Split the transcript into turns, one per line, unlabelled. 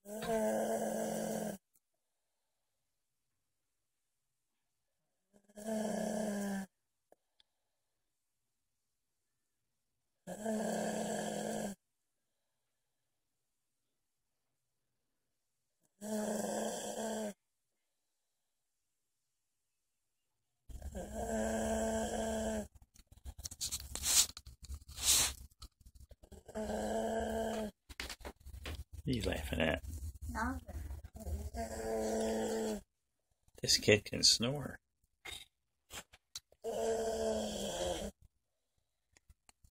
What are you laughing at?
Nothing.
This kid can snore.